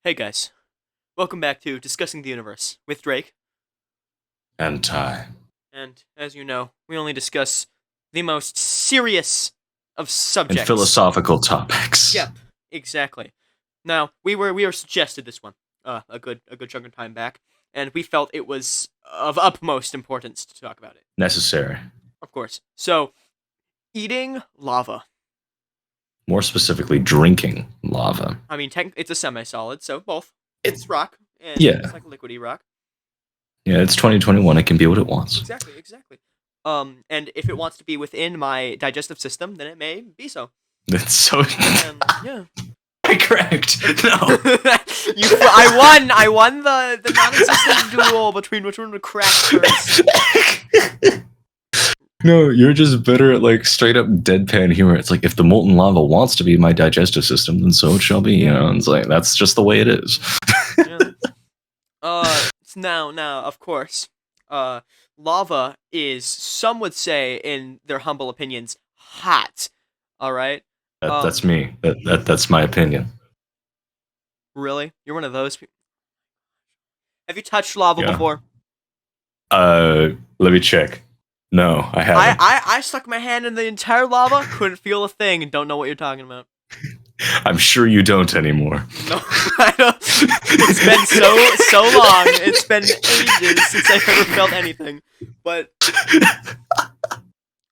Hey guys, welcome back to Discussing the Universe with Drake. And Ty. And as you know, we only discuss the most serious of And subjects. philosophical topics. Yep, exactly. Now we were suggested this one a good chunk of time back, and we felt it was of utmost importance to talk about it. Necessary. Of course. So, eating lava. More specifically, drinking lava. I mean, it's a semi-solid, so both. It's It's rock, and yeah. it's like liquidy rock. Yeah, it's 2021. It can be what it wants. Exactly. And if it wants to be within my digestive system, then it may be so. It's so. And yeah. I correct. No. I won the non-existent duel between which one would crack first. No, you're just better at like straight up deadpan humor. It's like if the molten lava wants to be my digestive system, then so it shall be. You know, it's like that's just the way it is. Yeah. Now, of course, lava is, some would say, in their humble opinions, hot. All right. That's me. That's my opinion. Really? You're one of those people? Have you touched lava Yeah. before? Let me check. No, I haven't. I stuck my hand in the entire lava, couldn't feel a thing, and don't know what you're talking about. I'm sure you don't anymore. No, I don't. It's been so long. It's been ages since I've ever felt anything. But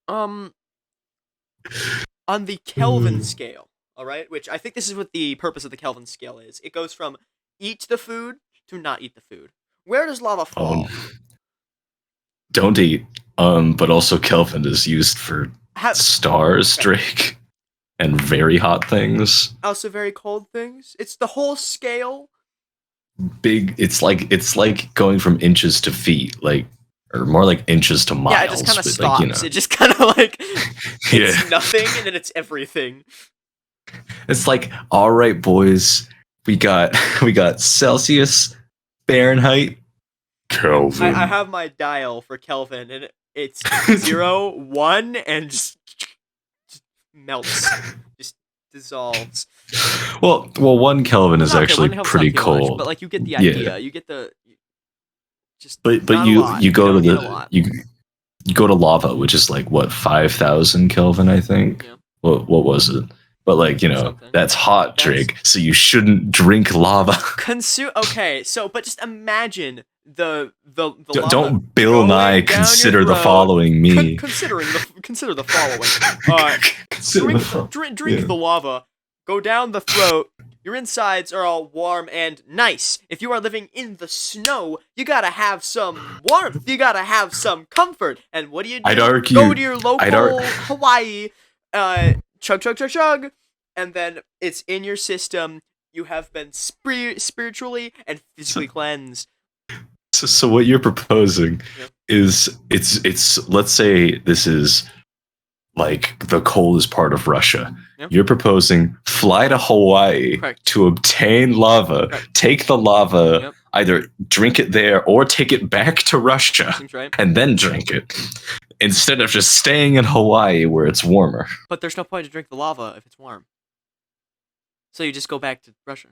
on the Kelvin scale, all right, which I think this is what the purpose of the Kelvin scale is. It goes from eat the food to not eat the food. Where does lava fall? Don't eat. But also Kelvin is used for stars, Drake, and very hot things. Also very cold things. It's the whole scale. Big. It's like going from inches to feet, like, or more like inches to miles. Yeah, it just kind of stops. Like, you know. It just kind of like it's nothing, and then it's everything. It's like, all right, boys, we got Celsius, Fahrenheit, Kelvin. I have my dial for Kelvin, and it's 0, 1, and just melts, just dissolves. Well, 1 Kelvin is actually pretty cold, much, but like you get the idea. Yeah. You get the just. But you go to you go to lava, which is like what 5,000 Kelvin, I think. Yeah. What was it? But like, you know, something. That's hot, Drake. So you shouldn't drink lava. Okay, so but just imagine the lava. Don't Bill Nye consider the following me. Consider the following. Drink the lava. Go down the throat. Your insides are all warm and nice. If you are living in the snow, you gotta have some warmth. You gotta have some comfort. And what do? I'd argue. Go to your local Hawaii. Chug. And then it's in your system. You have been spiritually and physically cleansed. So what you're proposing is it's let's say this is like the coldest part of Russia. Yep. You're proposing fly to Hawaii to obtain lava, take the lava, either drink it there or take it back to Russia and then drink it, instead of just staying in Hawaii where it's warmer. But there's no point to drink the lava if it's warm. So you just go back to Russia.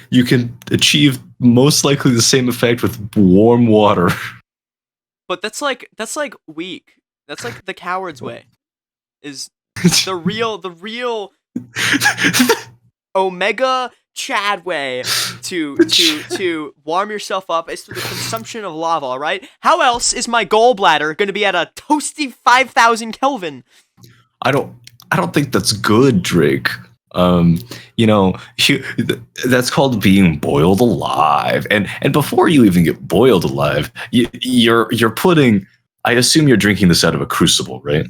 You can achieve most likely the same effect with warm water. But that's like weak. That's like the coward's way. Is the real Omega Chad way to warm yourself up is through the consumption of lava, all right? How else is my gallbladder going to be at a toasty 5,000 Kelvin? I don't think that's good, Drake. You know, that's called being boiled alive. And before you even get boiled alive, you're putting. I assume you're drinking this out of a crucible, right?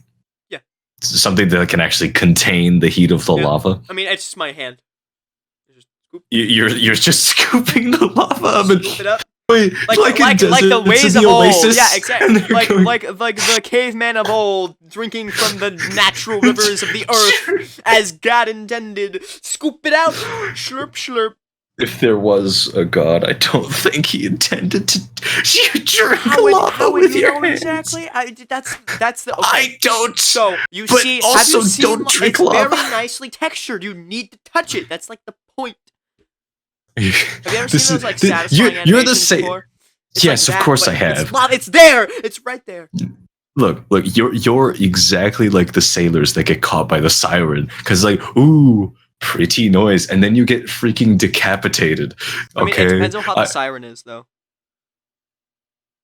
Yeah. Something that can actually contain the heat of the lava. I mean, it's just my hand. You're just scooping the lava up and scoop it up. Wait, like the ways of old. Yeah, exactly. Like the caveman of old, drinking from the natural rivers of the earth as God intended. Scoop it out, slurp, slurp. If there was a god, I don't think he intended to. You drink lava with your hands. Exactly. That's the. Okay. I don't. So you but see, also have you seen, don't drink it's lava. Very nicely textured. You need to touch it. That's like the point. Have you ever seen those like satisfying you're the animations before? Yes, like of course I have. It's there. It's right there. Look, you're exactly like the sailors that get caught by the siren, because like, ooh, pretty noise, and then you get freaking decapitated. Okay, I mean, it depends on how the siren is, though.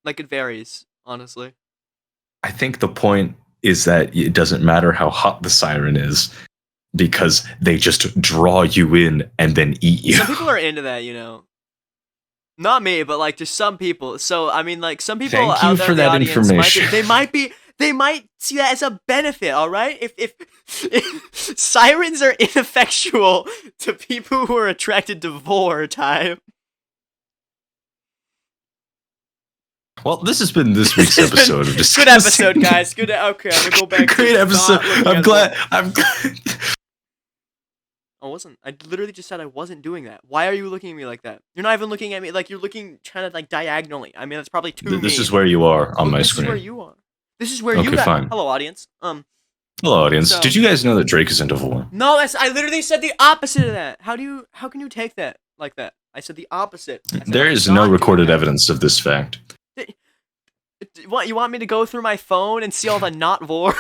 Like, it varies, honestly. I think the point is that it doesn't matter how hot the siren is, because they just draw you in and then eat you. Some people are into that, you know. Not me, but like just some people. So I mean, like some people Thank out you there for in the that audience information. they might see that as a benefit. All right, if sirens are ineffectual to people who are attracted to vor time. Well, this has been this week's episode of Discussing. Good episode, guys. Good. Okay, I'm gonna go back. Great episode. I'm glad. I literally just said I wasn't doing that. Why are you looking at me like that? You're not even looking at me like you're looking trying to like diagonally. I mean, that's probably too mean. This is where you are on my screen. This is where you are. This is where you are. Fine. Hello, audience. Hello, audience. So, did you guys know that Drake is into vor? No, I literally said the opposite of that. How can you take that like that? I said the opposite. There is no recorded evidence of this fact. What, you want me to go through my phone and see all the not vor?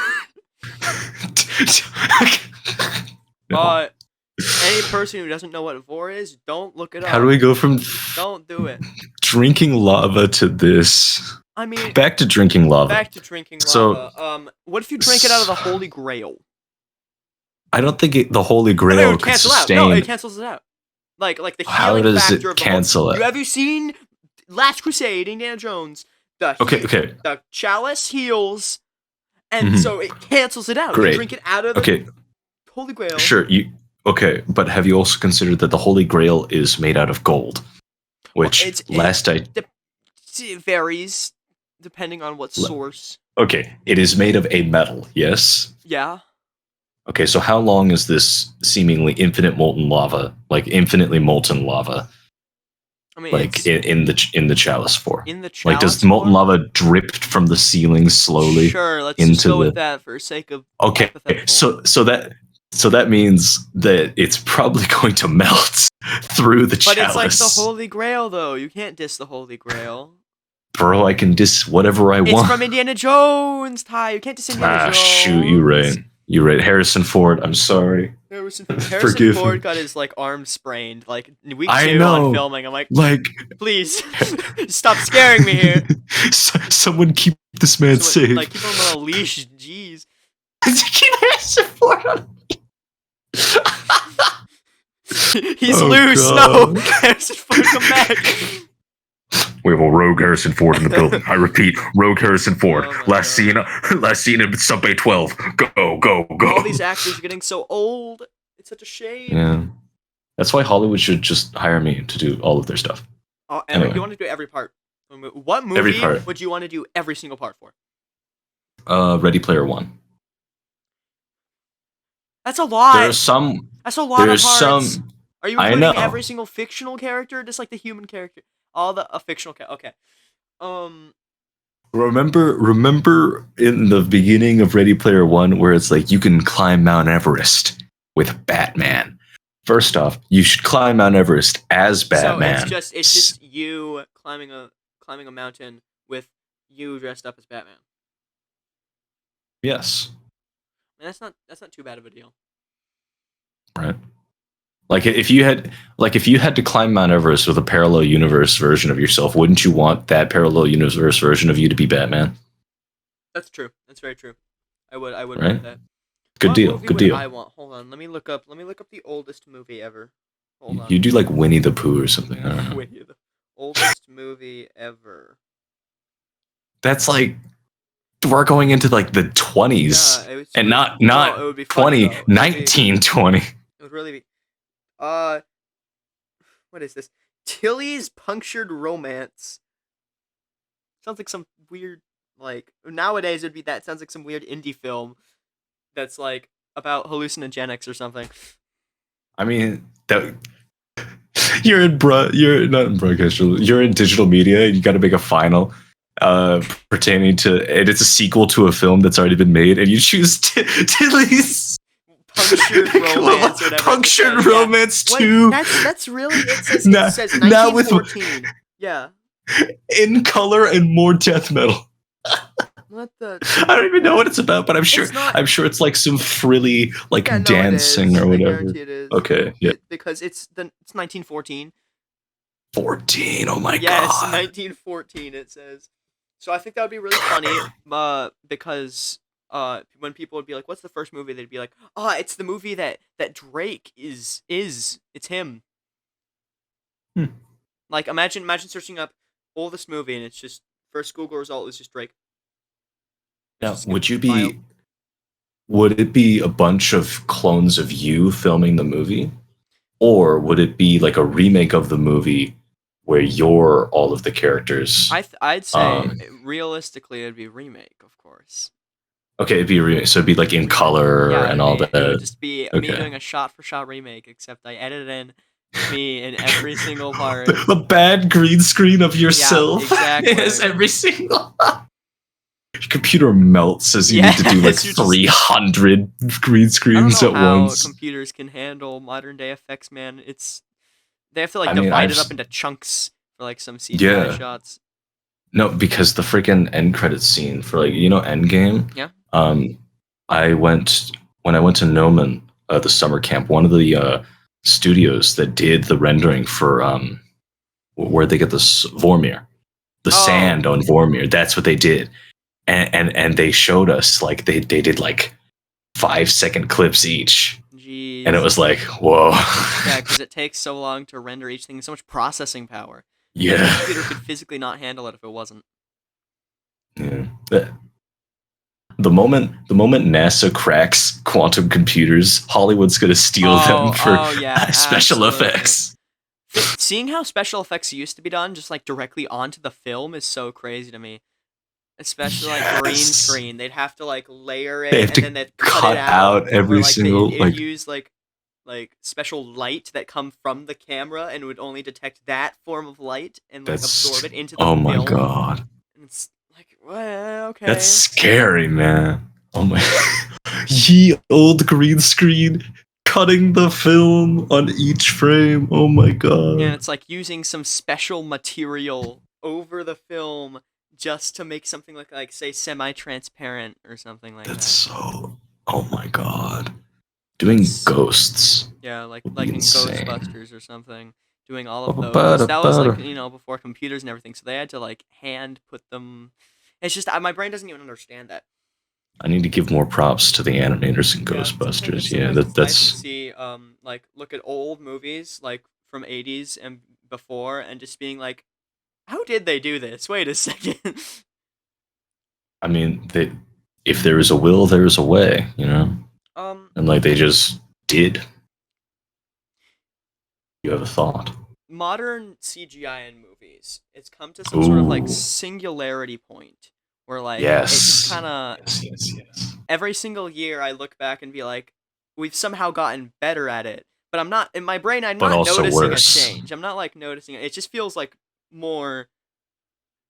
No. Any person who doesn't know what vor is, don't look it up. How do we go from don't do it. Drinking lava to this? I mean, back to drinking lava. Back to drinking lava. So, what if you drink it out of the Holy Grail? I don't think the Holy Grail could sustain. No, it cancels it out. Like the healing How does factor it of the cancel it? Have you seen Last Crusade, Indiana Jones? Okay. The chalice heals, and so it cancels it out. Great. You drink it out of the Holy Grail. Sure. Okay, but have you also considered that the Holy Grail is made out of gold? Which it varies depending on what source. Okay, it is made of a metal, yes? Yeah. Okay, so how long is this seemingly infinite molten lava, like infinitely molten lava? I mean, like in the chalice for? In the chalice, like does molten lava drip from the ceiling slowly? Sure, let's just go with that for sake of So that means that it's probably going to melt through the chalice. But it's like the Holy Grail, though. You can't diss the Holy Grail. Bro, I can diss whatever I want. It's from Indiana Jones, Ty. You can't diss Indiana Jones. Shoot, you're right. You're right. Harrison Ford, I'm sorry. Harrison Ford got his like arm sprained like week 2 on filming. I'm like, please stop scaring me here. Someone keep this man safe. Like keep him on a leash. Jeez. Keep Harrison Ford on. He's loose. God. No, Harrison Ford, come back. We have a rogue Harrison Ford in the building. I repeat, rogue Harrison Ford. Last seen in Subway 12. Go. All these actors are getting so old. It's such a shame. Yeah, that's why Hollywood should just hire me to do all of their stuff. Oh, and anyway. You want to do every part. What movie would you want to do every single part for? Ready Player One. That's a lot. That's a lot of parts. Are you including every single fictional character, just like the human character? All the fictional character. Okay. Remember in the beginning of Ready Player One where it's like you can climb Mount Everest with Batman. First off, you should climb Mount Everest as Batman. So it's just you climbing a mountain with you dressed up as Batman. Yes. And that's not too bad of a deal. Right. Like if you had to climb Mount Everest with a parallel universe version of yourself, wouldn't you want that parallel universe version of you to be Batman? That's true. That's very true. I would right? want that. Good deal. Good deal. I want. Hold on. Let me look up the oldest movie ever. Hold on. You do like Winnie the Pooh or something. I don't know. Winnie the oldest movie ever. That's like we're going into like the 20s, and not 20, 1920. It would really be. What is this? Tilly's Punctured Romance. Sounds like some weird, like, nowadays it'd be that. Sounds like some weird indie film that's like about hallucinogenics or something. I mean, you're not in broadcast. You're in digital media. You got to make a final pertaining to, and it's a sequel to a film that's already been made, and you choose Tilly's Punctured Romance or whatever. Punctured Romance 2. That's really, it says 1914. Yeah. In color and more death metal. What the? I don't even know what it's about, but I'm sure it's like some frilly like dancing or whatever. I guarantee it is. Okay, yeah. Because it's 1914. 14. Oh my god. Yes, 1914 it says. So I think that would be really funny, because when people would be like, "What's the first movie?" They'd be like, "Oh, it's the movie that Drake is. It's him." Like imagine searching up all this movie and it's just first Google result is just Drake. Now, would it be a bunch of clones of you filming the movie? Or would it be like a remake of the movie where you're all of the characters? I'd say realistically it'd be a remake, of course. Okay, it'd be a remake. So it'd be like in color and all that. It would just be me doing a shot-for-shot remake, except I edited in me in every single part. The bad green screen of yourself. Yeah, exactly. Is every single... Your computer melts as you need to do like 300 green screens at once. I don't know how computers can handle modern day effects, man. They have to like divide it up into chunks for like some CGI shots. No, because the freaking end credits scene for like Endgame. Yeah. When I went to Nomen, the summer camp, one of the studios that did the rendering for where they get the Vormir, the sand on Vormir. That's what they did. And they showed us like they did like 5-second clips each. Jeez. And it was like, whoa. Yeah, because it takes so long to render each thing, so much processing power. Yeah. The computer could physically not handle it if it wasn't. Yeah. The moment NASA cracks quantum computers, Hollywood's gonna steal them for special effects. Seeing how special effects used to be done, just like directly onto the film, is so crazy to me. Especially like green screen, they'd have to like layer it and then they'd cut it out every single. They'd use like special light that come from the camera and would only detect that form of light and like absorb it into the film. Oh my god! And it's like, well, okay. That's scary, man. Oh my, ye old green screen cutting the film on each frame. Oh my god! Yeah, it's like using some special material over the film. Just to make something like say semi-transparent or something like that. That's so. Oh my god! Doing ghosts. Yeah, like in Ghostbusters or something. Doing all of those. That was like before computers and everything. So they had to like hand put them. It's just my brain doesn't even understand that. I need to give more props to the animators in Ghostbusters. Yeah, that's. Nice to see like look at old movies like from '80s and before and just being like. How did they do this? Wait a second. I mean, if there is a will, there is a way, And like they just did. You have a thought? Modern CGI in movies, it's come to some sort of like singularity point where like it just kind of yes. Every single year I look back and be like, we've somehow gotten better at it, but I'm not in my brain. I'm not noticing a change. I'm not like noticing it. It just feels like more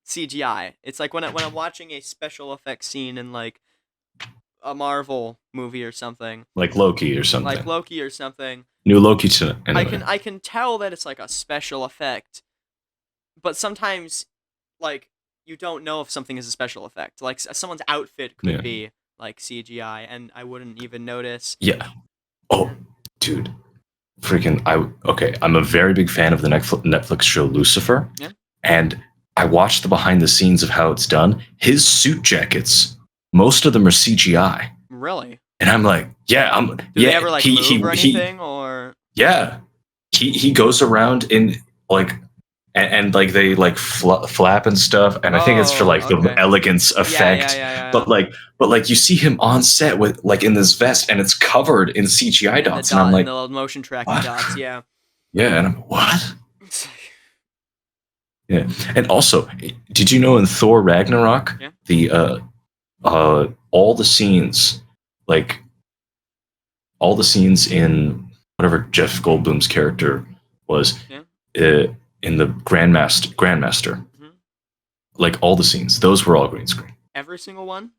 CGI. It's like when I'm watching a special effects scene in like a Marvel movie or something, like Loki or something. New Loki tonight. Anyway. I can tell that it's like a special effect, but sometimes like you don't know if something is a special effect. Like someone's outfit could be like CGI, and I wouldn't even notice. Yeah. Oh, dude. I'm a very big fan of the Netflix show Lucifer. Yeah. And I watched the behind the scenes of how it's done. His suit jackets, most of them are CGI. Really? And I'm like, do they ever like move or anything or? Yeah. He goes around in like and like they like flap and stuff, and I think it's for like the elegance effect. Yeah. But like you see him on set with like in this vest, and it's covered in CGI dots, and I'm like, the little motion tracking dots, yeah. Yeah, and I'm what? Yeah, and also, did you know in Thor Ragnarok, the all the scenes, like all the scenes in whatever Jeff Goldblum's character was, in the Grandmaster, like all the scenes, those were all green screen. Every single one.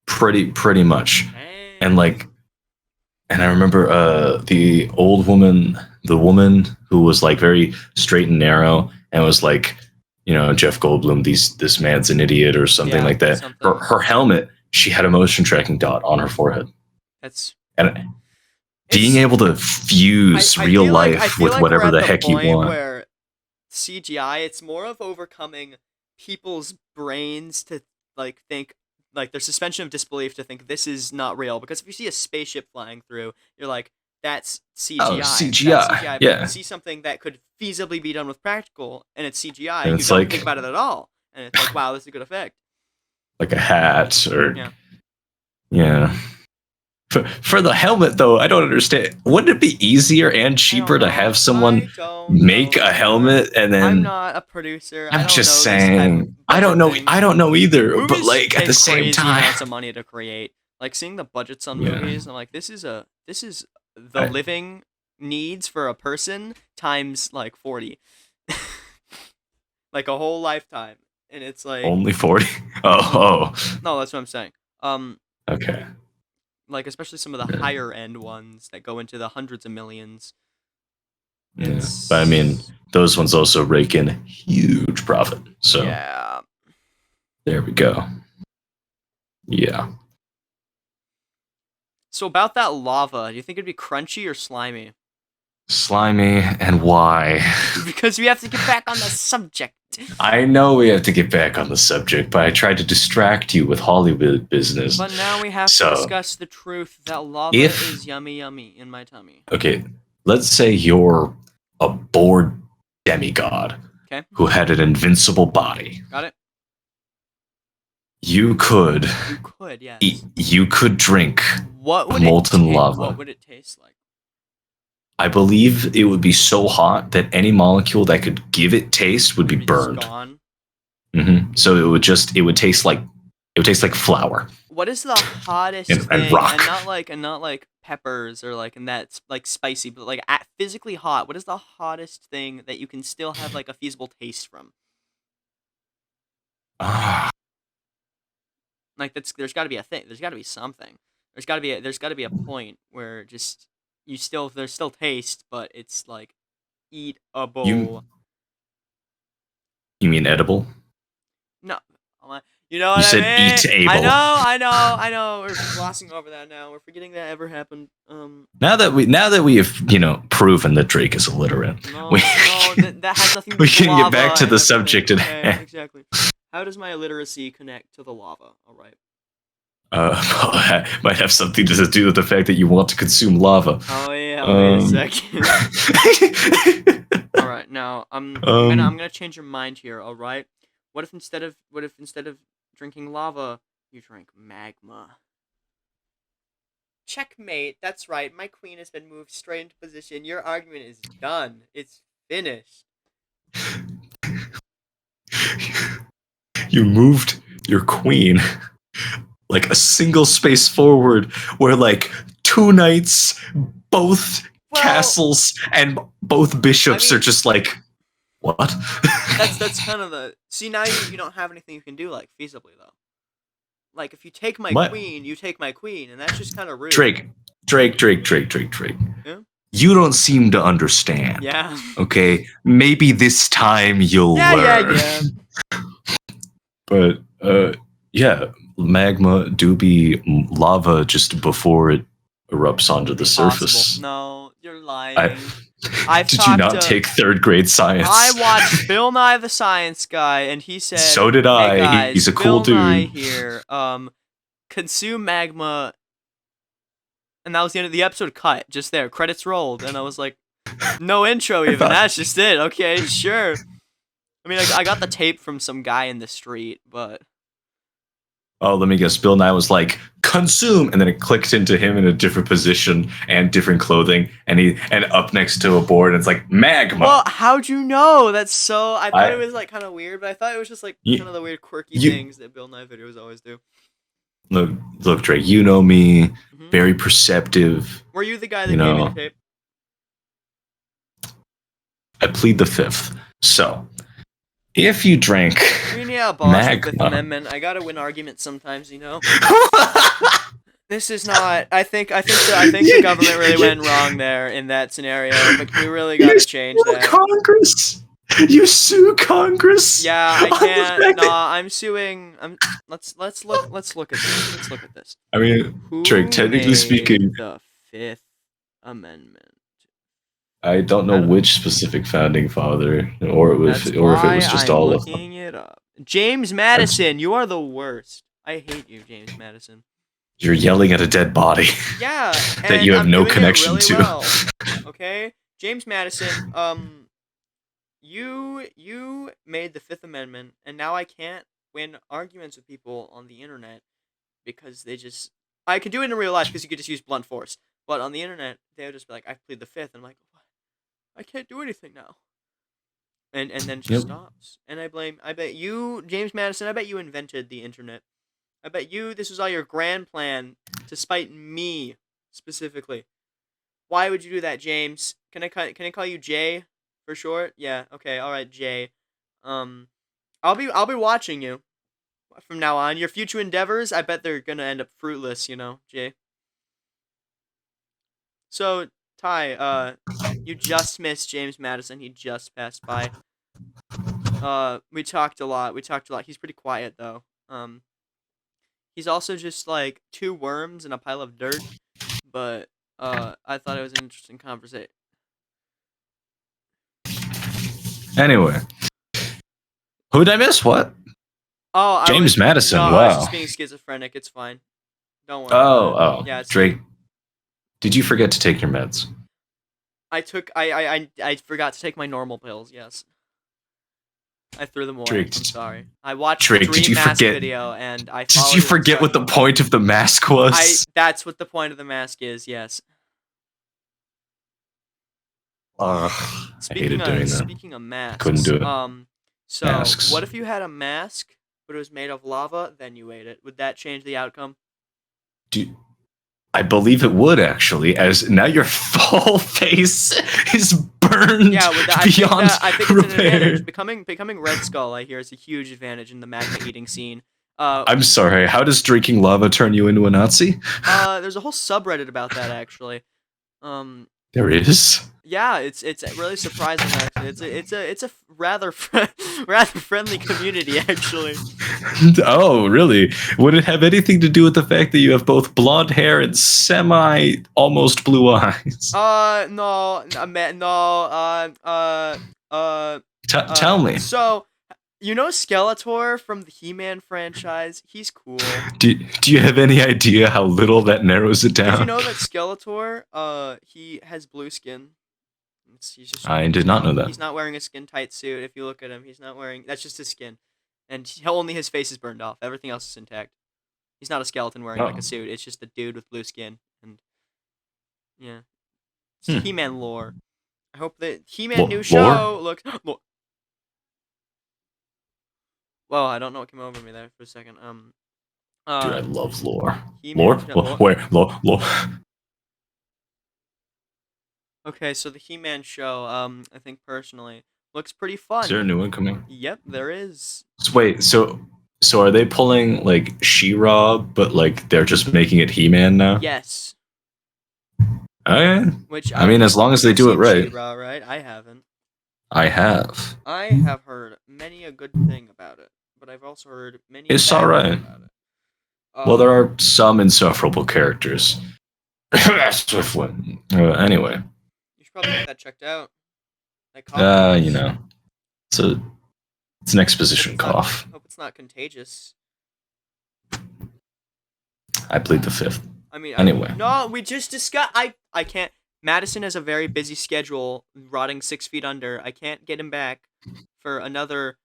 Pretty much, Dang. and like and I remember the old woman, the woman who was like very straight and narrow, and was like, Jeff Goldblum, this man's an idiot or something like that. Her helmet, she had a motion tracking dot on her forehead. And being able to fuse real life with whatever the heck you want. Where CGI, it's more of overcoming people's brains to like think, like their suspension of disbelief to think this is not real. Because if you see a spaceship flying through, you're like, that's CGI. Oh, CGI. That's CGI. But yeah. you see something that could feasibly be done with practical, and it's CGI, and you don't think about it at all. And it's like, wow, this is a good effect. Like a hat or... Yeah. For the helmet, though, I don't understand. Wouldn't it be easier and cheaper to have someone make a helmet and then... I'm not a producer. I'm just saying. I don't know. I don't know either. Movies, but like at the same time, amounts of money to create. Like seeing the budgets on movies, I'm like, this is the living needs for a person times like 40, like a whole lifetime, and it's like only 40. Oh. No, that's what I'm saying. Okay. Like especially some of the higher end ones that go into the hundreds of millions. Yeah. But I mean, those ones also rake in huge profit. So yeah, there we go. Yeah. So about that lava, do you think it'd be crunchy or slimy? Slimy, and why? Because we have to get back on the subject. I know we have to get back on the subject, but I tried to distract you with Hollywood business. But now we have to discuss the truth that lava is yummy yummy in my tummy. Okay, let's say you're a bored demigod who had an invincible body. Got it. You could, yes. You could drink molten lava. What would it taste like? I believe it would be so hot that any molecule that could give it taste would be burned. Gone. So it would taste like flour. What is the hottest thing? And rock. And not like peppers or like, and that's like spicy, but like physically hot. What is the hottest thing that you can still have like a feasible taste from? Like there's got to be a thing. There's got to be something. There's got to be a point where just there's still taste, but it's like eatable. You mean edible? No, you know what you said I mean? eatable. I know. We're glossing over that now. We're forgetting that ever happened. Now that we have proven that Drake is illiterate, that has nothing to do with we can lava get back to the subject at hand. Exactly. How does my illiteracy connect to the lava? All right. Might have something to do with the fact that you want to consume lava. Oh yeah, wait a second. All right, now I'm gonna change your mind here. All right, what if instead of drinking lava, you drink magma? Checkmate. That's right. My queen has been moved straight into position. Your argument is done. It's finished. You moved your queen like a single space forward, where like 2 knights, both castles, and both bishops are just like, what? that's kind of the... See, now you don't have anything you can do, like, feasibly, though. Like, if you take my queen, you take my queen, and that's just kind of rude. Drake. Yeah? You don't seem to understand. Yeah. Okay? Maybe this time you'll learn. Yeah. But, yeah, magma do be lava just before it erupts onto the surface. No, you're lying. Did you not take 3rd grade science? I watched Bill Nye the Science Guy, and he said, so did I. Hey guys, he's a cool Bill Nye dude. Here, consume magma, and that was the end of the episode. Cut just there, credits rolled, and I was like, no intro even. That's just it. Okay, sure. I mean, I got the tape from some guy in the street, but... Oh, let me guess. Bill Nye was like, consume, and then it clicked into him in a different position and different clothing, and up next to a board, and it's like, magma. Well, how'd you know? That's so... I thought it was like kind of weird, but I thought it was just like kind of the weird quirky things that Bill Nye videos always do. Look, Drake, you know me, very perceptive. Were you the guy that gave me the tape? I plead the 5th. So... if you drank magma, Fifth Amendment, I gotta win arguments sometimes, you know. This is not. I think the government really went wrong there in that scenario. Like, we really gotta change that. Congress. You sue Congress. Yeah, I can't. Nah, I'm suing. Let's look. Let's look at this. Let's look at this. I mean, Who Drake. Technically made speaking, the Fifth Amendment. I don't know which specific founding father, or if it was just all of them. Looking it up. James Madison. You are the worst. I hate you, James Madison. You're yelling at a dead body. Yeah, that you have no connection to. Well, okay, James Madison. You made the Fifth Amendment, and now I can't win arguments with people on the internet because they just. I could do it in real life because you could just use blunt force, but on the internet they would just be like, "I plead the Fifth," and I'm like, "What? I can't do anything now." And then it just stops. And I bet you, James Madison. I bet you invented the internet. I bet you this was all your grand plan to spite me specifically. Why would you do that, James? Can I call you Jay for short? Yeah. Okay. All right, Jay. I'll be watching you from now on. Your future endeavors, I bet they're gonna end up fruitless. You know, Jay. So Ty, you just missed James Madison. He just passed by. We talked a lot. He's pretty quiet though. He's also just like two worms in a pile of dirt, but I thought it was an interesting conversation. Anyway, who'd I miss? What? Oh, James Madison. No, wow. I was just being schizophrenic. It's fine. Don't worry. Oh. Yeah, it's Drake. Did you forget to take your meds? I forgot to take my normal pills. Yes. I threw them away. Drake, I'm sorry. I watched the Dream Mask video and I followed. Did you forget what the point of the mask was? That's what the point of the mask is. Yes. I hated doing that. Speaking of masks, couldn't do it. So Masks. What if you had a mask, but it was made of lava, then you ate it? Would that change the outcome? I believe it would actually, as now your full face is burned beyond I think repair. It's an advantage. Becoming Red Skull, I hear, is a huge advantage in the magma eating scene. I'm sorry. How does drinking lava turn you into a Nazi? There's a whole subreddit about that actually. There is. Yeah, it's really surprising actually. It's a rather friendly community actually. Oh, really? Would it have anything to do with the fact that you have both blonde hair and almost blue eyes? No. Tell me. So, you know Skeletor from the He-Man franchise? He's cool. Do you have any idea how little that narrows it down? Did you know that Skeletor, he has blue skin? I did not know that. He's not wearing a skin-tight suit. If you look at him, he's not wearing... That's just his skin. And only his face is burned off. Everything else is intact. He's not a skeleton wearing like a suit. It's just a dude with blue skin. And yeah. It's He-Man lore. I hope that He-Man new show looks... Whoa, I don't know what came over me there for a second. Dude, I love lore. Lore? Where? Lore. Okay, so the He-Man show, I think personally, looks pretty fun. Is there a new one coming? Yep, there is. Wait, so are they pulling like She-Ra, but like they're just making it He-Man now? Yes. Okay. Which I mean, as long as they do it right. She-Ra, right? I haven't. I have. I have heard many a good thing about it, but I've also heard many. It's bad alright. things about it. Well, there are some insufferable characters. Anyway. You should probably get that checked out. You know, it's an exposition cough. Hope it's not contagious. I plead the fifth. I mean, anyway. No, we just discussed. I can't. Madison has a very busy schedule, rotting 6 feet under. I can't get him back for another.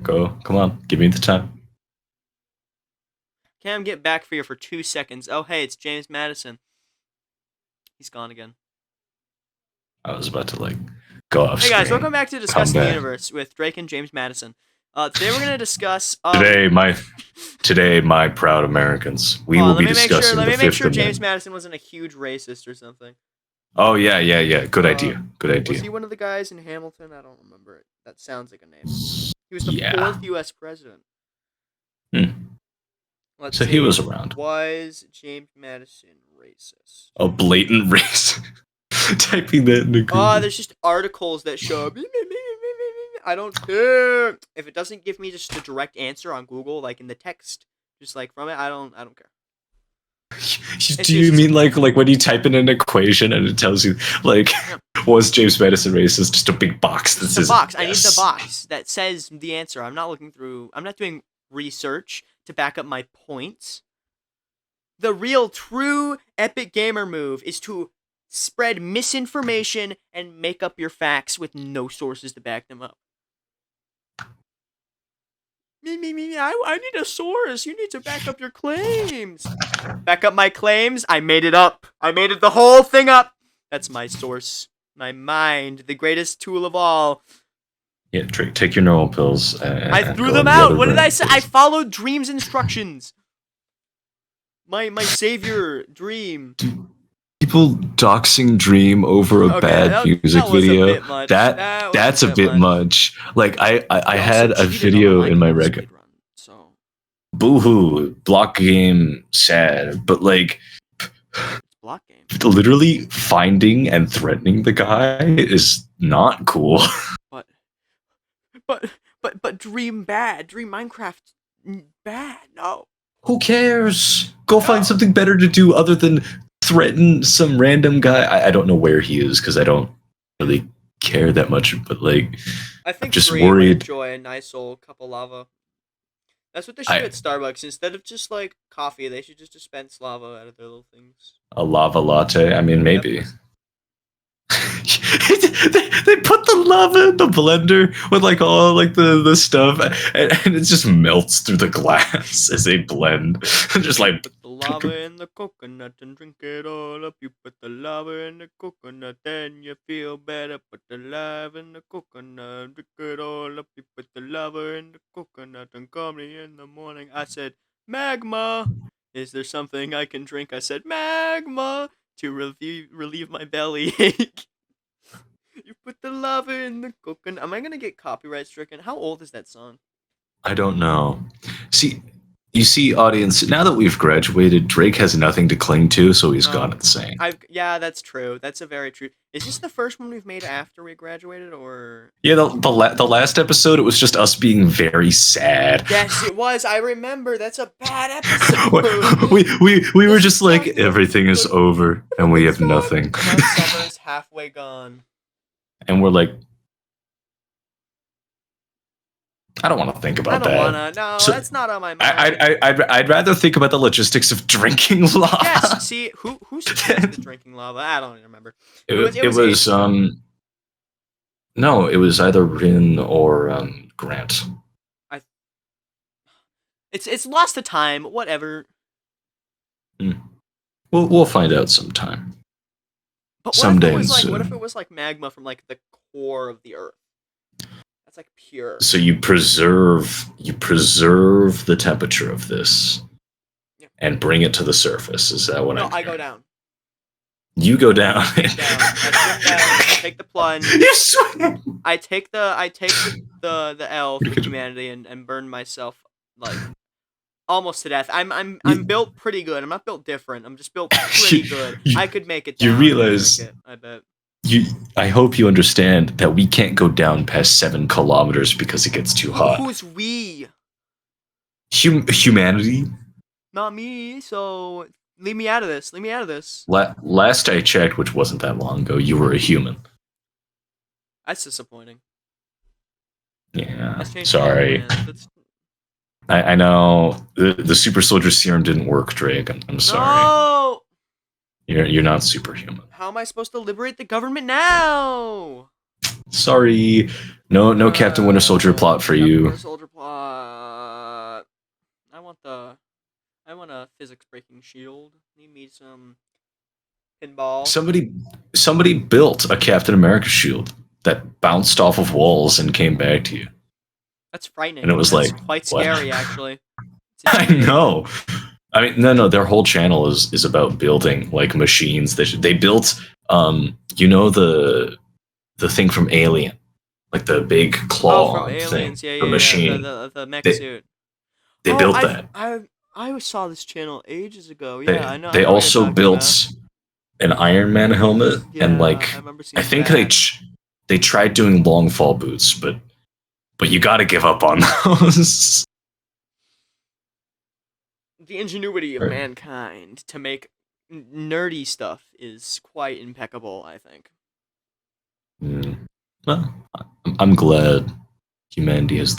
Go, come on, give me the time. Can't get back for you for 2 seconds. Oh, hey, it's James Madison. He's gone again. I was about to go off. Hey guys, welcome back to Discussing the Universe with Drake and James Madison. Today we're gonna discuss. Today, my proud Americans, we will be discussing. Let me make sure James Madison wasn't a huge racist or something. Oh yeah. Good idea. Was he one of the guys in Hamilton? I don't remember it. That sounds like a name. He was the 4th U.S. president. Let's So see. he was around. Was James Madison racist? A blatant race. Typing that in Google. Oh, there's just articles that show up. I don't care. If it doesn't give me just the direct answer on Google, like in the text, just like from it, I don't care. Do you mean like when you type in an equation and it tells you like was James Madison racist? Just a big box that says box. Yes. I need the box that says the answer. I'm not looking through. I'm not doing research to back up my points. The real, true, epic gamer move is to spread misinformation and make up your facts with no sources to back them up. I need a source. You need to back up your claims. Back up my claims? I made it up. I made it the whole thing up. That's my source. My mind, the greatest tool of all. Yeah, take your normal pills. I threw them out. What did I say? I followed Dream's instructions. My savior, Dream. People doxing Dream over a bad music video. That's a bit much. Like I had a video in my record. So. Boo-hoo, block game, sad, but like block game. Literally finding and threatening the guy is not cool. But Dream bad. Dream Minecraft bad. No. Who cares? Go find something better to do other than threaten some random guy. I don't know where he is because I don't really care that much. But like, I think I'm just Dream worried. would enjoy a nice old cup of lava. That's what they should do at Starbucks. Instead of just like coffee, they should just dispense lava out of their little things. A lava latte. I mean, maybe. Yep. they put the lava in the blender with like all like the stuff, and it just melts through the glass as they blend. Just like put the lava in the coconut and drink it all up. You put the lava in the coconut, then you feel better. Put the lava in the coconut, drink it all up. You put the lava in the coconut and call me in the morning. I said, magma. Is there something I can drink? I said, magma. To relieve my belly ache. You put the lava in the coconut. Am I gonna get copyright stricken? How old is that song? I don't know. You see, audience, now that we've graduated, Drake has nothing to cling to, so he's gone insane. Yeah, that's true. That's a very true. Is this the first one we've made after we graduated, or? Yeah, the last episode, it was just us being very sad. Yes, it was. I remember. That's a bad episode. we were just like, everything is over, and we have nothing. Summer's halfway gone. And we're like, I don't want to think about that. I don't want to. No, that's not on my mind. I'd rather think about the logistics of drinking lava. Yes. See, who suggested the drinking lava? I don't even remember. It was no, it was either Rin or Grant. It's lost to time. Whatever. We'll find out sometime. But someday. What if it was like magma from like the core of the earth? That's like pure. So you preserve the temperature of this, and bring it to the surface. Is that what I'm? No, I go down. You go down. I take the plunge. You swim. I take the L for humanity and burn myself like almost to death. I'm built pretty good. I'm not built different. I'm just built pretty good. I could make it down. You realize? I bet. I hope you understand that we can't go down past 7 kilometers because it gets too hot. Who's we? Humanity. Not me. So leave me out of this. Last I checked, which wasn't that long ago, you were a human. That's disappointing. Yeah. Sorry. I know the super soldier serum didn't work, Drake. I'm sorry. No! You're not superhuman. How am I supposed to liberate the government now? Sorry. No Captain Winter Soldier plot for you. Winter Soldier plot. I want a physics breaking shield. Need me some pinball. Somebody built a Captain America shield that bounced off of walls and came back to you. That's frightening. And it was That's quite scary, actually. I know. I mean, no. Their whole channel is about building like machines. They built, the thing from Alien, like the big claw from Aliens. thing, the machine. The mech suit. They built that. I saw this channel ages ago. Yeah, I know. They also built an Iron Man helmet, and like I think they tried doing long fall boots, but you got to give up on those. The ingenuity of mankind to make nerdy stuff is quite impeccable, I think. Well, I'm glad humanity has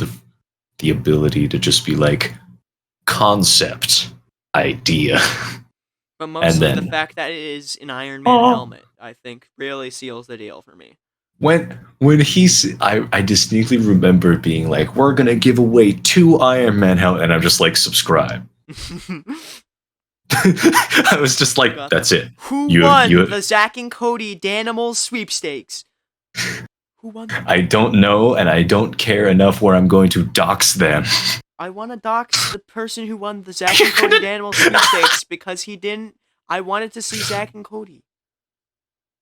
the ability to just be like concept idea. But mostly the fact that it is an Iron Man helmet, I think, really seals the deal for me. When I distinctly remember being like, we're gonna give away 2 Iron Man helmets, and I'm just like, subscribe. I was just like, that's it. Who won the Zack and Cody Danimals sweepstakes? Who won that? I don't know, and I don't care enough where I'm going to dox them. I want to dox the person who won the Zack and Cody Danimals sweepstakes because he didn't. I wanted to see Zack and Cody.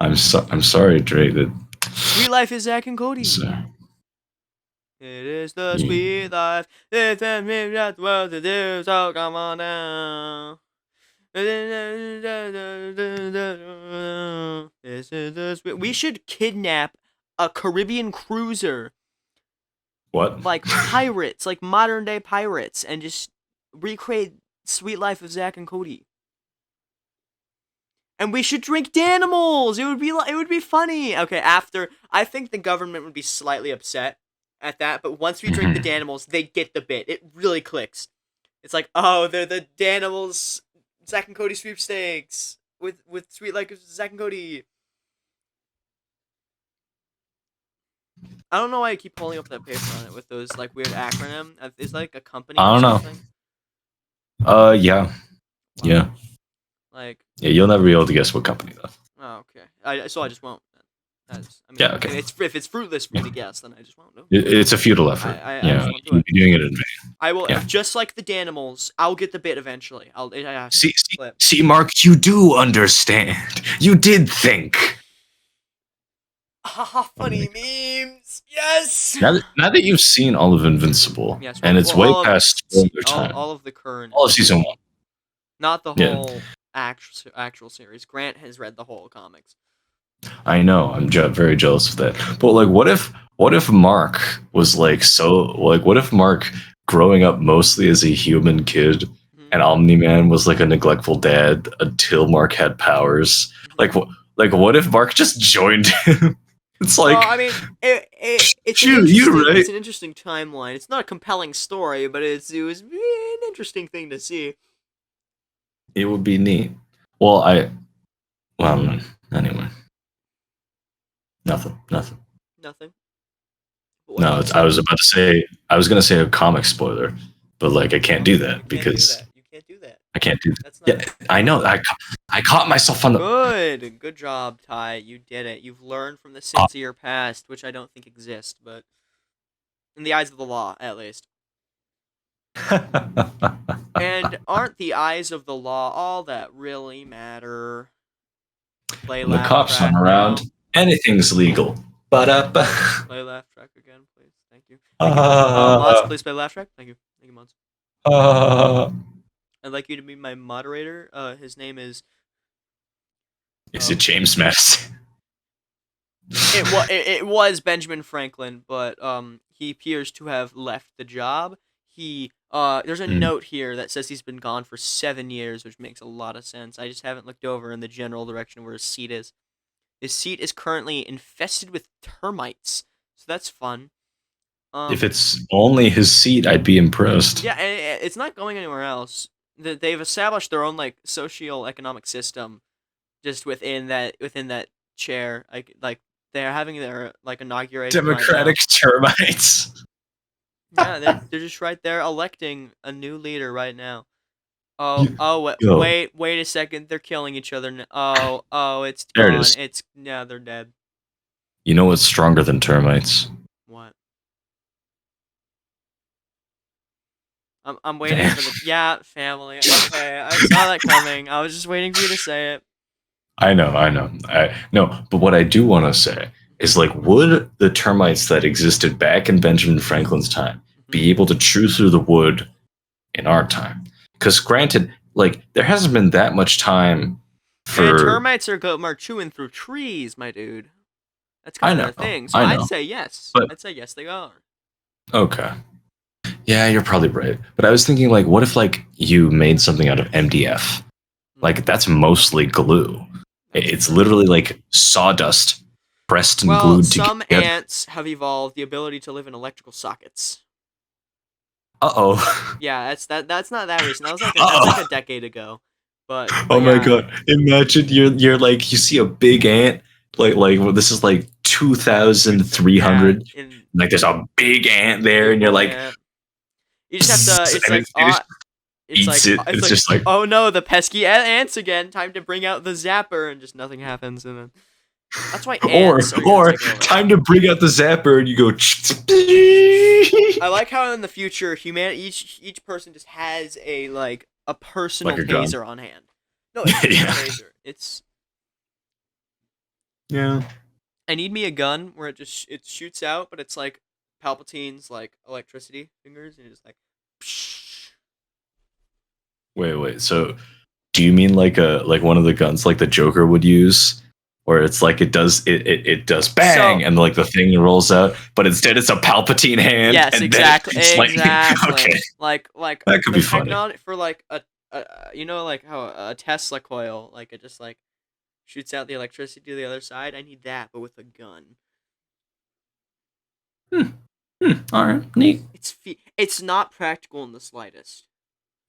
I'm sorry, Dre. Sweet life is Zack and Cody. Sorry. It is the sweet life. It's the world to do. So come on now. This is the sweet. We should kidnap a Caribbean cruiser. What? Like pirates, like modern day pirates, and just recreate Sweet Life of Zack and Cody. And we should drink Danimals. It would be funny. Okay, I think the government would be slightly upset at that, but once we drink the Danimals, they get the bit. It really clicks. It's like, oh, they're the Danimals Zack and Cody sweepstakes with Sweet Life of Zack and Cody. I don't know why I keep pulling up that paper on it with those like weird acronym. Is like a company? I don't know. Yeah. Yeah. Like. Yeah, you'll never be able to guess what company though. Oh, okay. So I just won't. Yeah. Okay. If it's fruitless for me to guess, then I just won't. No. It's a futile effort. Yeah, you'll be doing it in vain. I will. Yeah. Just like the Danimals, I'll get the bit eventually. See, Mark, you do understand. You did think. Haha, funny memes. Yes. Now that you've seen all of Invincible, yes, and it's way past their time. All of the current. All of season 1. Not the whole actual series. Grant has read the whole comics. I know. I'm very jealous of that. But like, what if Mark was like what if Mark growing up mostly as a human kid, and Omni-Man was like a neglectful dad until Mark had powers? Like what if Mark just joined him? It's like, I mean, it's an interesting timeline. It's not a compelling story, but it was an interesting thing to see. It would be neat. Well, anyway. Nothing. No, I was going to say a comic spoiler, but like I can't do that because you can't do that. I can't do that. Yeah, I know. I caught myself on the. Good job, Ty. You did it. You've learned from the sins of your past, which I don't think exist, but in the eyes of the law, at least. And aren't the eyes of the law all that really matter? The cops aren't around. Anything's legal. Play laugh track again, please. Thank you. Mods, please play laugh track. Thank you. Thank you, Mods. I'd like you to be my moderator. His name is. Is it James Madison? It was Benjamin Franklin, but he appears to have left the job. There's a note here that says he's been gone for 7 years, which makes a lot of sense. I just haven't looked over in the general direction where his seat is. His seat is currently infested with termites, so that's fun. If it's only his seat, I'd be impressed. Yeah, it's not going anywhere else. They've established their own like socio-economic system, just within that chair. Like they're having their like inauguration. Democratic termites. Yeah, they're just right there electing a new leader right now. Wait a second, they're killing each other. It's there gone. It is. They're dead. You know what's stronger than termites? What? I'm waiting for the family. Okay, I saw that coming. I was just waiting for you to say it. I know. But what I do want to say is like, would the termites that existed back in Benjamin Franklin's time be able to chew through the wood in our time? Because granted, like there hasn't been that much time for and termites are chewing through trees, my dude. That's kind of a thing. So I'd say yes. But I'd say yes, they are. Okay. Yeah, you're probably right. But I was thinking, like, what if like you made something out of MDF? Like that's mostly glue. It's literally like sawdust pressed and glued together. Some ants have evolved the ability to live in electrical sockets. Uh-oh. Yeah, that's not that recent. That was like a decade ago. But oh my god! Imagine you're like you see a big ant like well, this is like 2,300. Like there's a big ant there, and you're like, you just have to. It's just like, oh no, the pesky ants again. Time to bring out the zapper, and just nothing happens, and then that's why ants or time to bring out the zapper, and you go. I like how in the future, each person just has a personal taser on hand. No, it's a taser. It's I need me a gun where it shoots out, but it's like Palpatine's like electricity fingers, and it's like. Wait. So, do you mean like one of the guns like the Joker would use, where it's like it does bang and like the thing rolls out, but instead it's a Palpatine hand? Yes, and exactly. Okay. Like that could be funny. For like like how a Tesla coil, like it just like shoots out the electricity to the other side. I need that, but with a gun. All right, neat. It's not practical in the slightest.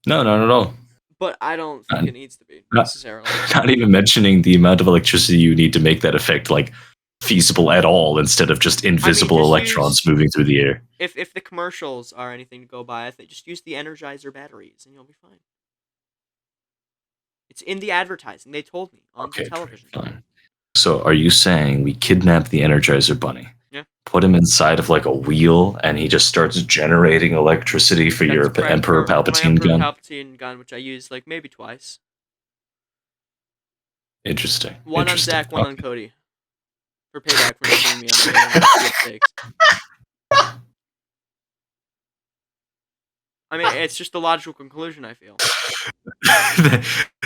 No, not at all. But I don't think it needs to be necessarily. Not even mentioning the amount of electricity you need to make that effect like feasible at all, instead of just invisible electrons moving through the air. If the commercials are anything to go by, just use the Energizer batteries and you'll be fine. It's in the advertising. They told me on the television. Fine. So are you saying we kidnap the Energizer Bunny? Yeah. Put him inside of like a wheel, and he just starts generating electricity for your Emperor Palpatine gun. Palpatine gun, which I use like maybe twice. Interesting. One on Zach, one on Cody. For payback for seeing me on the mistakes. I mean, it's just the logical conclusion, I feel.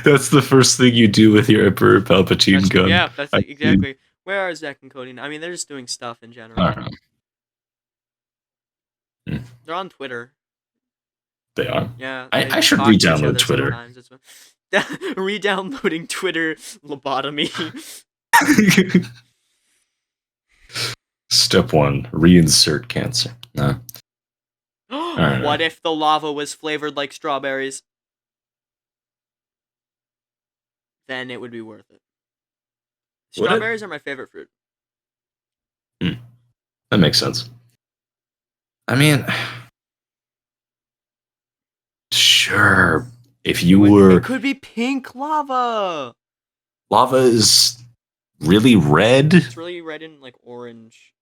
That's the first thing you do with your Emperor Palpatine gun. Yeah, that's exactly. Where are Zach and Cody now? I mean, they're just doing stuff in general. I don't know. They're on Twitter. They are? Yeah. I should re-download Twitter. Re-downloading Twitter lobotomy. Step 1, reinsert cancer. No. What if the lava was flavored like strawberries? Then it would be worth it. Strawberries are my favorite fruit. That makes sense. I mean, sure. If you were... It could be pink lava. Lava is really red. It's really red and like orange.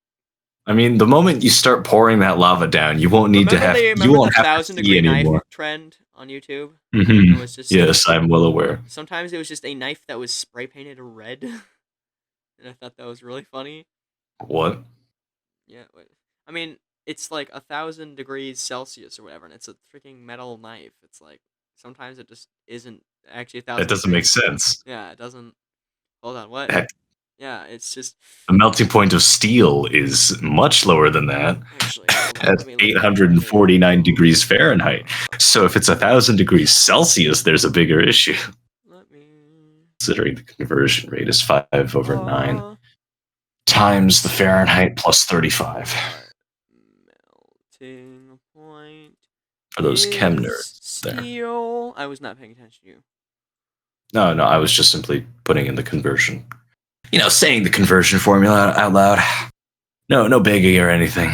I mean, the moment you start pouring that lava down, you won't need to have... You won't have to see anymore. Knife trend on YouTube? Mm-hmm. It was just yes, I'm well aware. Sometimes it was just a knife that was spray painted red. And I thought that was really funny. What? Yeah, I mean, it's like 1,000 degrees Celsius or whatever, and it's a freaking metal knife. It's like, sometimes it just isn't actually 1,000 That doesn't make sense. Yeah, it doesn't. Hold on, what? Yeah, it's just... The melting point of steel is much lower than that. Actually, at 849 degrees Fahrenheit. So if it's 1,000 degrees Celsius, there's a bigger issue. Considering the conversion rate is 5/9 times the Fahrenheit plus 35. Melting point. For those chem nerds there. Steel. I was not paying attention to you. No, I was just simply putting in the conversion. Saying the conversion formula out loud. No biggie or anything.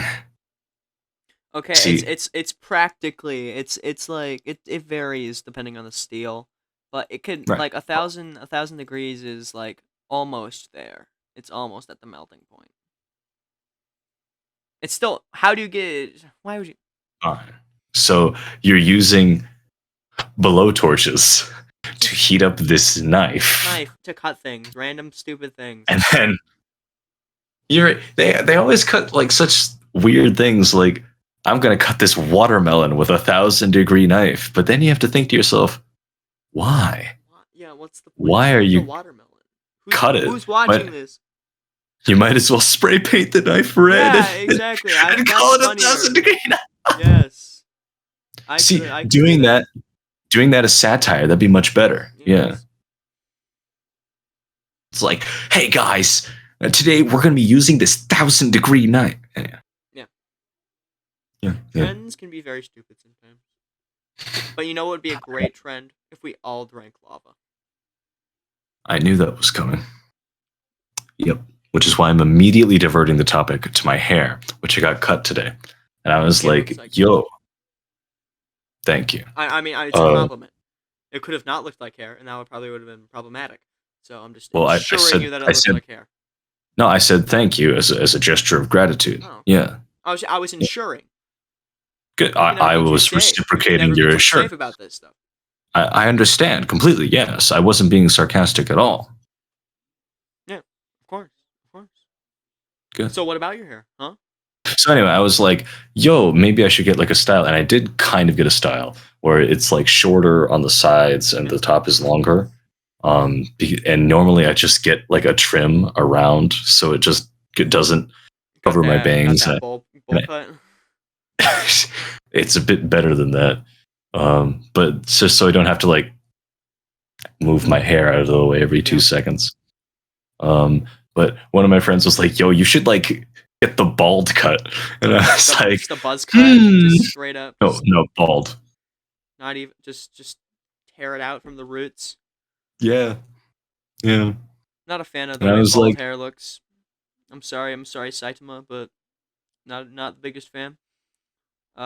Okay, it's practically it's like it varies depending on the steel. But it could like 1,000 degrees is like almost there. It's almost at the melting point. It's still, how do you get? Why would you? Alright. So you're using blowtorches to heat up this knife. To cut things, random stupid things. And then they always cut like such weird things, like I'm going to cut this watermelon with a 1,000-degree knife. But then you have to think to yourself, why? Yeah, what's the point? Why are you watermelon? cut it? Who's watching this? You might as well spray paint the knife red. Yeah, exactly. And call it a 1,000-degree knife. Yes. Doing that as satire, that'd be much better. Yes. Yeah. It's like, hey guys, today we're going to be using this 1,000-degree knife. Yeah. Trends can be very stupid sometimes. But you know what would be a great trend? If we all drank lava. I knew that was coming. Yep. Which is why I'm immediately diverting the topic to my hair, which I got cut today. And I was like, yo. Thank you. I mean, it's a compliment. It could have not looked like hair, and that probably would have been problematic. So I'm just assuring you that it looked like hair. No, I said thank you as a gesture of gratitude. Oh. Yeah. I was ensuring. Good. I was reciprocating your assurance about this stuff. I understand completely. Yes, I wasn't being sarcastic at all. Yeah, of course. Good. So what about your hair, huh? So anyway, I was like, yo, maybe I should get like a style. And I did kind of get a style where it's like shorter on the sides and the top is longer. And normally I just get like a trim around so it doesn't cover my bangs. Bowl cut. It's a bit better than that. But just so I don't have to like move my hair out of the way every 2 seconds. But one of my friends was like, yo, you should like get the bald cut. And I was like, just the buzz cut, just straight up. No, bald. Not even just tear it out from the roots. Yeah. Not a fan of the way bald hair looks. I'm sorry, Saitama, but not the biggest fan.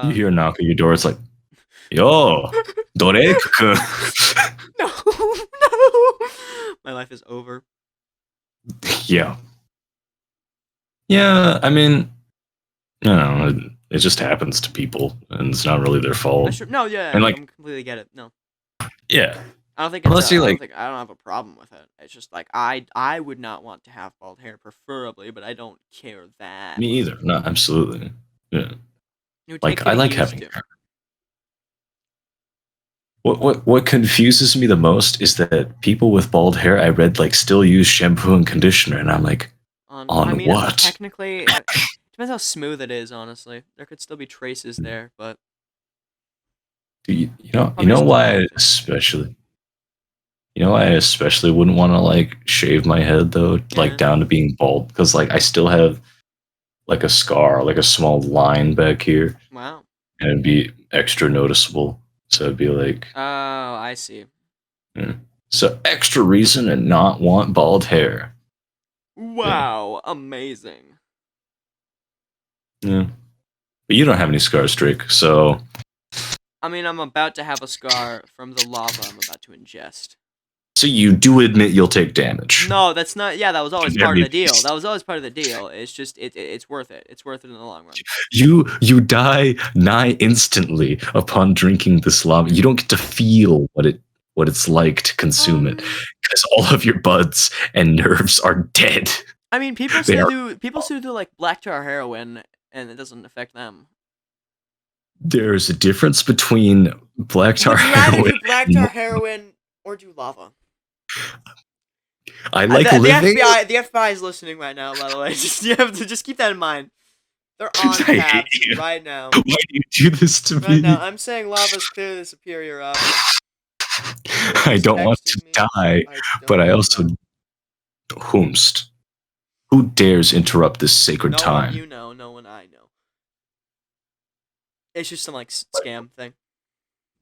You hear a knock at your door. It's like, yo, Dorek. No. My life is over. Yeah. I mean, it just happens to people, and it's not really their fault. No, yeah, and I completely get it. No. Yeah. I don't think I don't have a problem with it. It's just like I would not want to have bald hair, preferably, but I don't care that. Me either. No, absolutely. Yeah. Like I like having hair. What confuses me the most is that people with bald hair, I read, like still use shampoo and conditioner, and I'm like, what? Technically, it depends how smooth it is. Honestly, there could still be traces there, but you know why I especially wouldn't want to like shave my head though, like down to being bald, because like I still have like a scar, like a small line back here. Wow. And it'd be extra noticeable. So it'd be like, oh, I see. Yeah. So extra reason to not want bald hair. Wow, amazing. Yeah. But you don't have any scars, Drake, so... I mean, I'm about to have a scar from the lava I'm about to ingest. So you do admit you'll take damage? No, that's not... Yeah, that was always part of the deal. That was always part of the deal. It's just, it's worth it. It's worth it in the long run. You die nigh instantly upon drinking this lava. You don't get to feel what it's like to consume it, because all of your buds and nerves are dead. I mean, people still do like black tar heroin, and it doesn't affect them. There's a difference between black tar heroin. Would you rather do black tar heroin or do lava? I like living. The FBI is listening right now. By the way, you have to just keep that in mind. They're on tap right now. Why do you do this to me? Right now, I'm saying lava's clearly the superior option. I don't want to die, but I also whomst. Who dares interrupt this sacred time? You know, no one I know. It's just some like scam thing.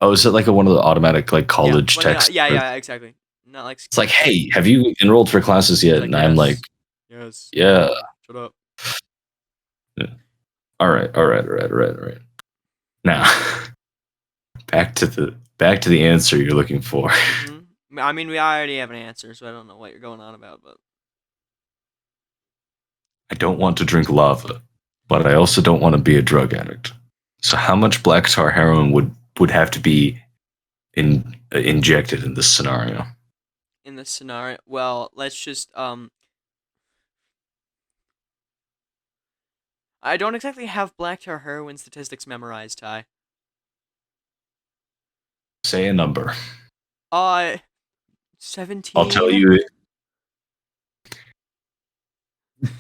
Oh, is it like one of the automatic like college texts? Yeah, exactly. Not like it's like, hey, have you enrolled for classes yet? And I'm like, yes. Yeah. Shut up. Yeah. All right. Now, back to the answer you're looking for. Mm-hmm. I mean, we already have an answer, so I don't know what you're going on about, but I don't want to drink lava, but I also don't want to be a drug addict. So how much black tar heroin would have to be injected in this scenario? In this scenario, well, let's just I don't exactly have black tar heroin statistics memorized, Ty. Say a number. 17. I'll tell you.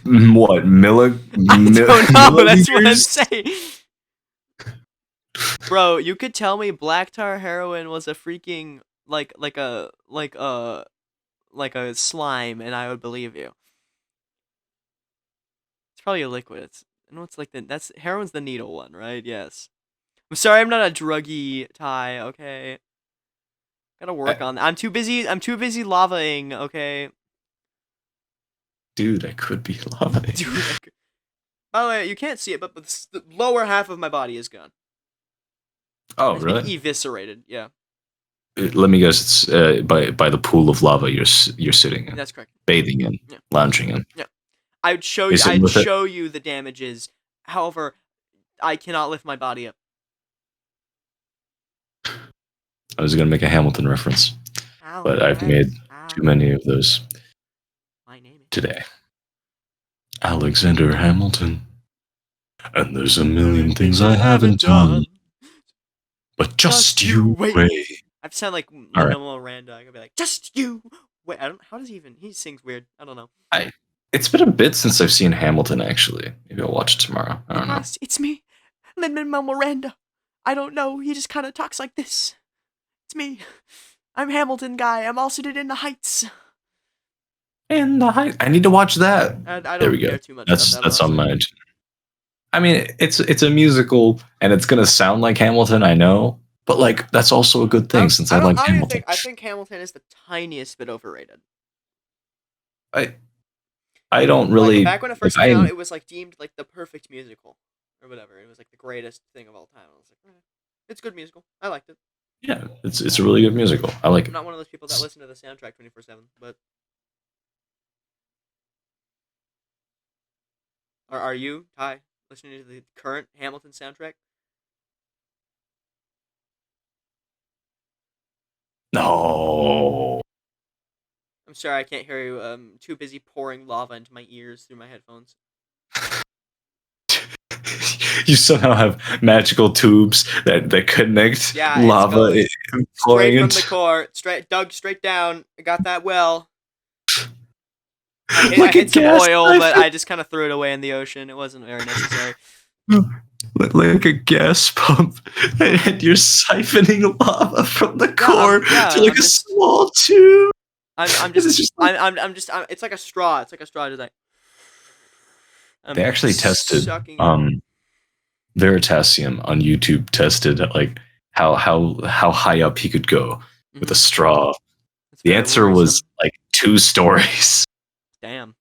What I don't know. That's what I'm saying. Bro, you could tell me black tar heroin was a freaking like a slime, and I would believe you. It's probably a liquid. It's like that's heroin's the needle one, right? Yes. I'm sorry, I'm not a druggy, Ty. Okay. Gotta work on that. I'm too busy lavaing. Okay. Dude, I could be lavaing. Dude, by the way, you can't see it, but the lower half of my body is gone. Oh, It's really? been eviscerated. Yeah. Let me guess. It's by the pool of lava you're sitting in. That's correct. Bathing in, yeah. Lounging in. Yeah. I'd show you the damages. However, I cannot lift my body up. I was gonna make a Hamilton reference, but I've made too many of those today. Alexander Hamilton. And there's a million things I haven't done. But just you wait. I've sound like Lin-Manuel Miranda. I could be like, just you wait. How does he sings weird. I don't know. It's been a bit since I've seen Hamilton, actually. Maybe I'll watch it tomorrow. I don't know. It's me, Lin-Manuel Miranda. I don't know. He just kind of talks like this. It's me. I'm Hamilton guy. I'm also did In the Heights. In the Heights. I need to watch that. I don't there we care go. Too much that's on my. I mean, it's a musical, and it's gonna sound like Hamilton. I know, but like that's also a good thing since I like Hamilton. I think Hamilton is the tiniest bit overrated. I don't really. Back when it first came out, it was like deemed like the perfect musical, or whatever. It was like the greatest thing of all time. I was like, it's a good musical. I liked it. Yeah, it's a really good musical. I like it. I'm not one of those people that listen to the soundtrack 24/7, but are you, Ty, listening to the current Hamilton soundtrack? No. I'm sorry, I can't hear you. I'm too busy pouring lava into my ears through my headphones. You somehow have magical tubes that connect lava straight from the core, dug straight down. I got that well. I hit some oil, but I just kind of threw it away in the ocean. It wasn't very necessary. Like a gas pump, and you're siphoning lava from the core to like a small tube. It's like a straw. It's like a straw design. They actually tested Veritasium on YouTube. Tested like how high up he could go with a straw. The answer was like 2 stories. Damn.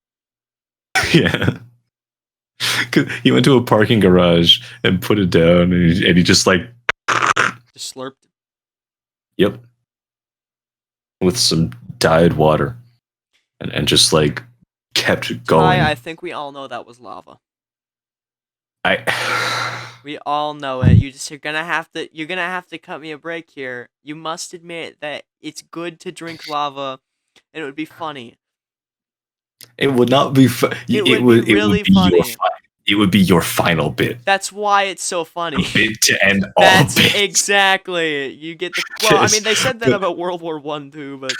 Yeah. He went to a parking garage and put it down, and he just like just slurped. Yep. With some dyed water, and just like kept going. I think we all know that was lava. We all know it. You're gonna have to cut me a break here. You must admit that it's good to drink lava, and it would be funny. It would not be it would be really funny. It would be your final bit. That's why it's so funny. Bit to end all That's bits. Exactly. You get the. Well, I mean, they said that about World War I too, but.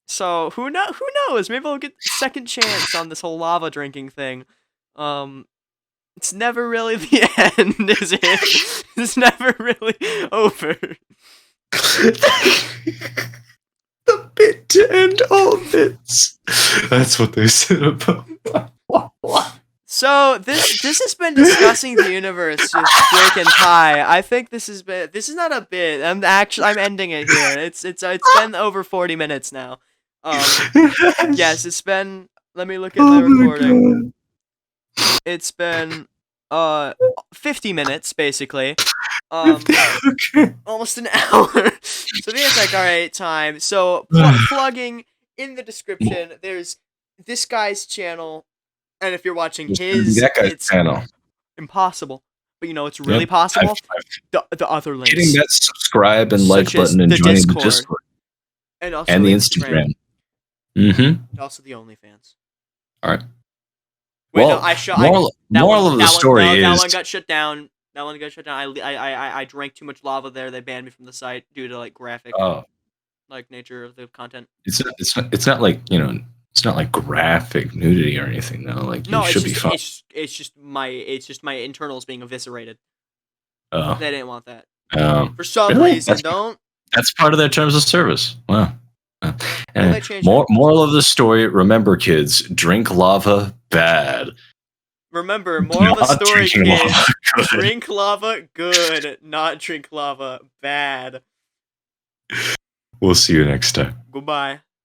So who knows? Maybe I'll get a second chance on this whole lava drinking thing. It's never really the end, is it? It's never really over. The bit to end all bits. That's what they said about. So this has been discussing the universe with Drake and Ty. I think this is not a bit. I'm ending it here. It's been over 40 minutes now. Yes, it's been. Let me look at my recording. It's been 50 minutes basically. Okay. Almost an hour. So it's like, all right, time. So plugging in the description, there's this guy's channel, and if you're watching it's channel. Impossible. But it's really possible. The other links. Hitting that subscribe and like button and joining the Discord. And also the Instagram. Mm-hmm. And also the OnlyFans. All right. Wait, well, no, I shot. moral of the story is that one got shut down. That one got shut down. I drank too much lava there. They banned me from the site due to like graphic, like nature of the content. It's not like it's not like graphic nudity or anything though. Like no, you should be fine. It's just my internals being eviscerated. Oh, they didn't want that. For some really? reason, That's part of their terms of service. Wow. Well, moral of the story: remember, kids, drink lava bad. Remember, moral of the story, kids: drink lava good, not drink lava bad. We'll see you next time. Goodbye.